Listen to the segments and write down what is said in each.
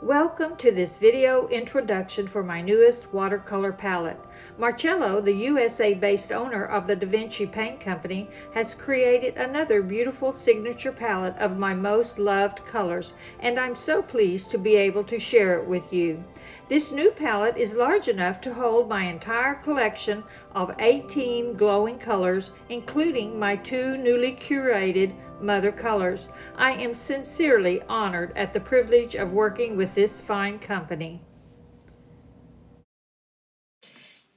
Welcome to this video introduction for my newest watercolor palette. Marcello, the USA-based owner of the Vinci paint company, has created another beautiful signature palette of my most loved colors, and I'm so pleased to be able to share it with you. This new palette is large enough to hold my entire collection of 18 glowing colors, including my two newly curated mother colors. I am sincerely honored at the privilege of working with this fine company.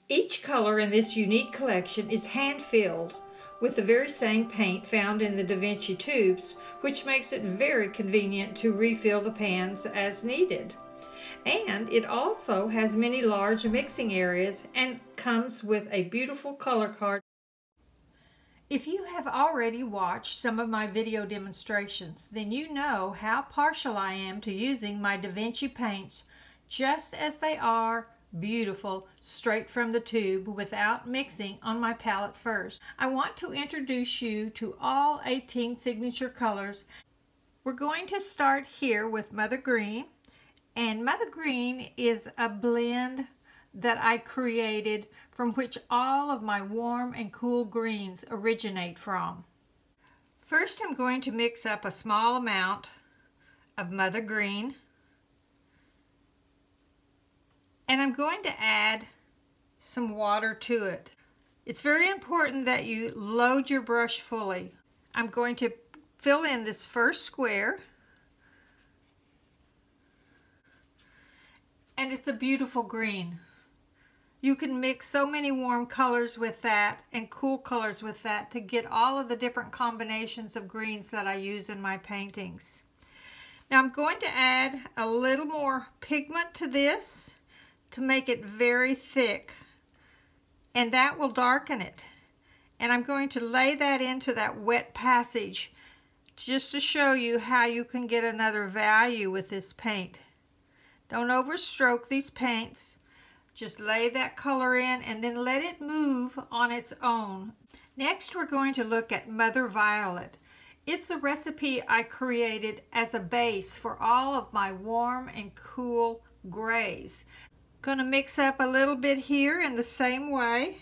Each color in this unique collection is hand-filled with the very same paint found in the Da Vinci tubes, which makes it very convenient to refill the pans as needed. And it also has many large mixing areas and comes with a beautiful color card. If you have already watched some of my video demonstrations, then you know how partial I am to using my Da Vinci paints just as they are, beautiful, straight from the tube without mixing on my palette first. I want to introduce you to all 18 signature colors. We're going to start here with Mother Green, and Mother Green is a blend that I created from which all of my warm and cool greens originate from. First, I'm going to mix up a small amount of Mother Green, and I'm going to add some water to it. It's very important that you load your brush fully. I'm going to fill in this first square, and it's a beautiful green. You can mix so many warm colors with that and cool colors with that to get all of the different combinations of greens that I use in my paintings. Now I'm going to add a little more pigment to this to make it very thick, and that will darken it. And I'm going to lay that into that wet passage just to show you how you can get another value with this paint. Don't overstroke these paints. Just lay that color in and then let it move on its own. Next, we're going to look at Mother Violet. It's the recipe I created as a base for all of my warm and cool grays. Going to mix up a little bit here in the same way.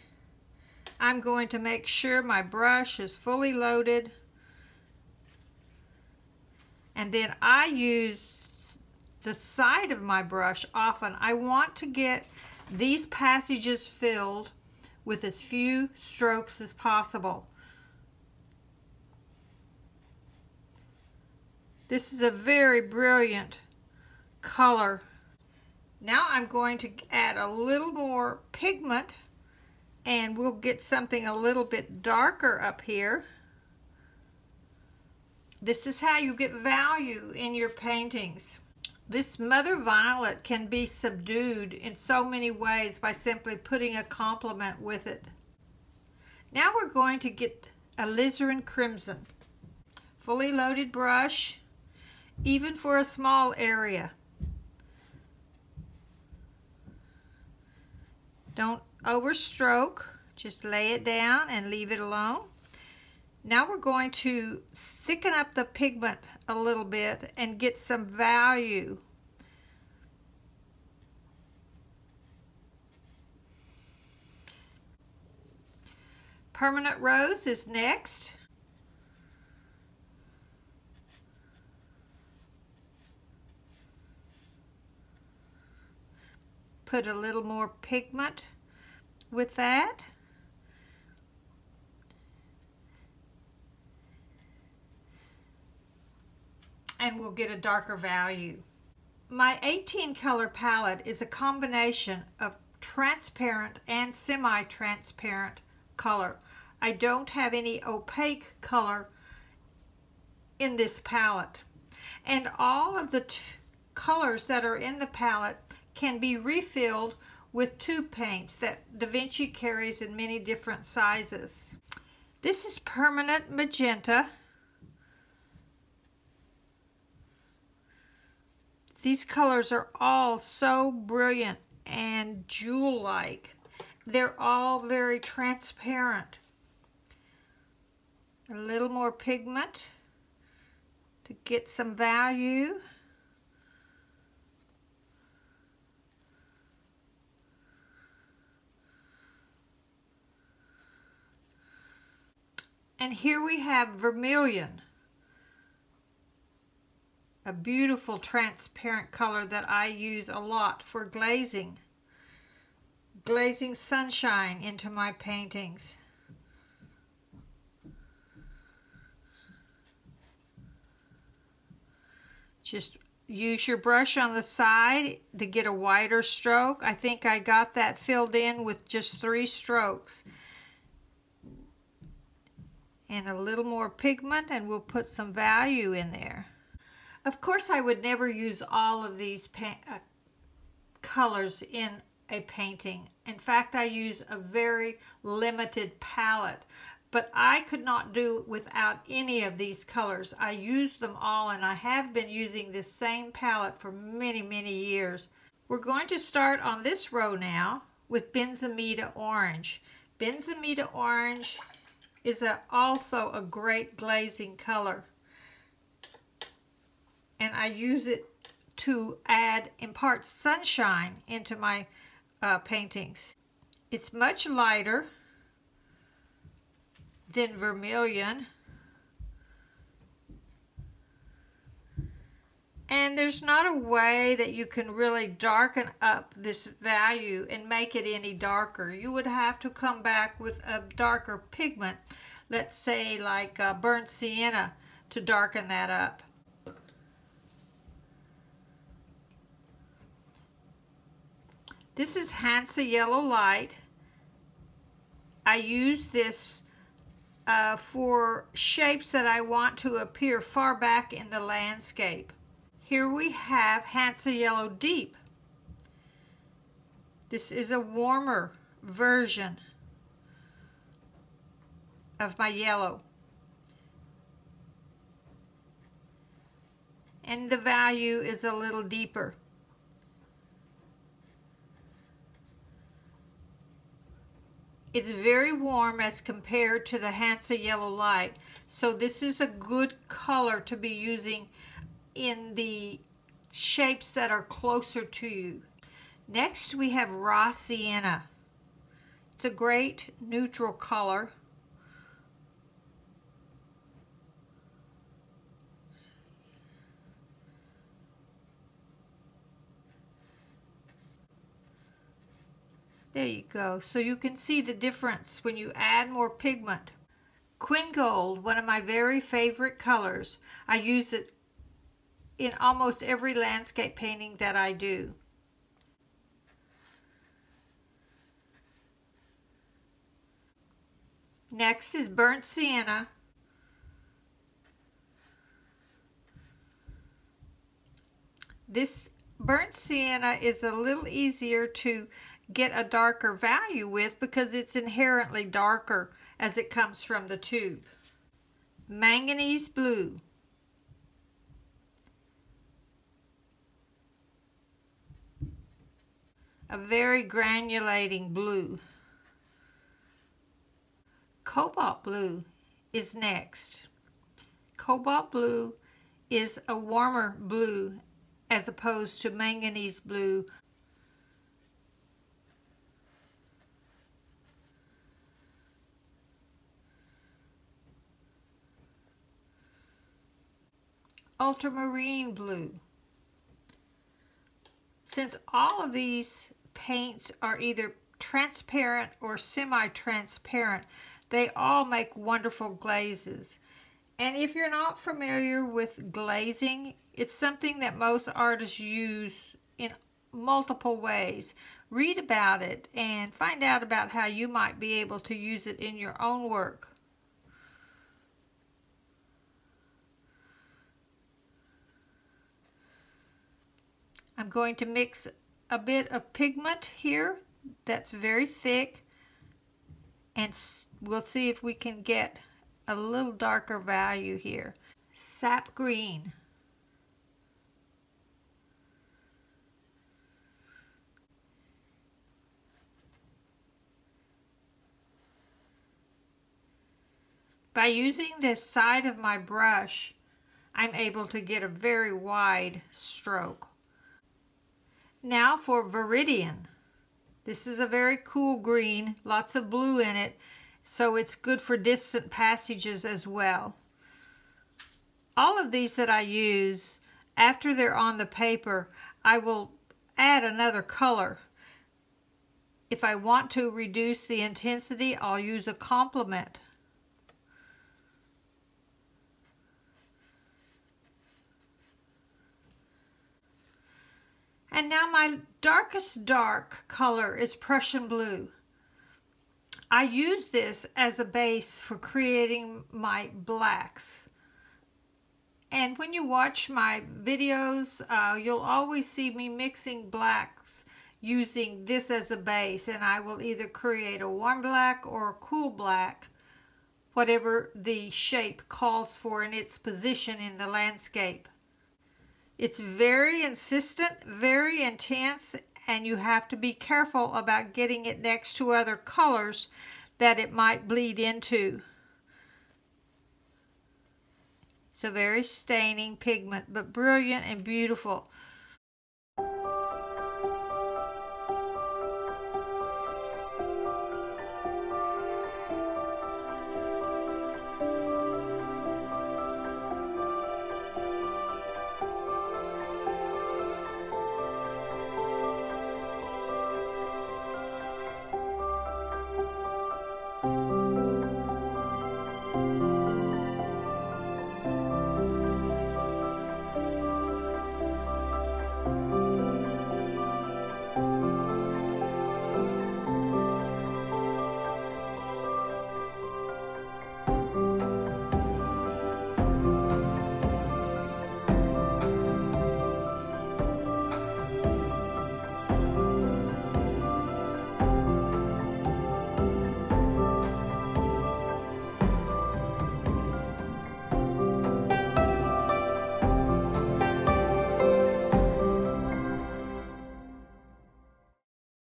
I'm going to make sure my brush is fully loaded. And then I use the side of my brush often. I want to get these passages filled with as few strokes as possible. This is a very brilliant color. Now I'm going to add a little more pigment, and we'll get something a little bit darker up here. This is how you get value in your paintings. This Mother Violet can be subdued in so many ways by simply putting a complement with it. Now we're going to get alizarin crimson. Fully loaded brush, even for a small area. Don't overstroke, just lay it down and leave it alone. Now we're going to thicken up the pigment a little bit and get some value. Permanent Rose is next. Put a little more pigment with that. And we'll get a darker value. My 18 color palette is a combination of transparent and semi-transparent color. I don't have any opaque color in this palette. And all of the colors that are in the palette can be refilled with tube paints that Da Vinci carries in many different sizes. This is Permanent Magenta. These colors are all so brilliant and jewel-like. They're all very transparent. A little more pigment to get some value. And here we have vermilion, a beautiful transparent color that I use a lot for glazing. Glazing sunshine into my paintings. Just use your brush on the side to get a wider stroke. I think I got that filled in with just 3 strokes. And a little more pigment, and we'll put some value in there. Of course, I would never use all of these colors in a painting. In fact, I use a very limited palette, but I could not do it without any of these colors. I use them all, and I have been using this same palette for many, many years. We're going to start on this row now with Benzimida Orange. Benzimida Orange is also a great glazing color, and I use it to impart sunshine into my paintings. It's much lighter than vermilion, and there's not a way that you can really darken up this value and make it any darker. You would have to come back with a darker pigment, let's say like burnt sienna, to darken that up. This is Hansa Yellow Light. I use this for shapes that I want to appear far back in the landscape. Here we have Hansa Yellow Deep. This is a warmer version of my yellow. And the value is a little deeper. It's very warm as compared to the Hansa Yellow Light, so this is a good color to be using in the shapes that are closer to you. Next we have Raw Sienna. It's a great neutral color. There you go. So you can see the difference when you add more pigment. Quin Gold, one of my very favorite colors. I use it in almost every landscape painting that I do. Next is Burnt Sienna. This Burnt Sienna is a little easier to get a darker value with because it's inherently darker as it comes from the tube. Manganese Blue. A very granulating blue. Cobalt Blue is next. Cobalt Blue is a warmer blue as opposed to Manganese Blue. Ultramarine Blue. Since all of these paints are either transparent or semi-transparent, they all make wonderful glazes. And if you're not familiar with glazing, it's something that most artists use in multiple ways. Read about it and find out about how you might be able to use it in your own work. I'm going to mix a bit of pigment here that's very thick, and we'll see if we can get a little darker value here. Sap Green. By using the side of my brush, I'm able to get a very wide stroke. Now for Viridian. This is a very cool green, lots of blue in it, so it's good for distant passages as well. All of these that I use, after they're on the paper, I will add another color. If I want to reduce the intensity, I'll use a complement. And now my darkest dark color is Prussian blue. I use this as a base for creating my blacks. And when you watch my videos, you'll always see me mixing blacks using this as a base. And I will either create a warm black or a cool black, whatever the shape calls for in its position in the landscape. It's very insistent, very intense, and you have to be careful about getting it next to other colors that it might bleed into. It's a very staining pigment, but brilliant and beautiful.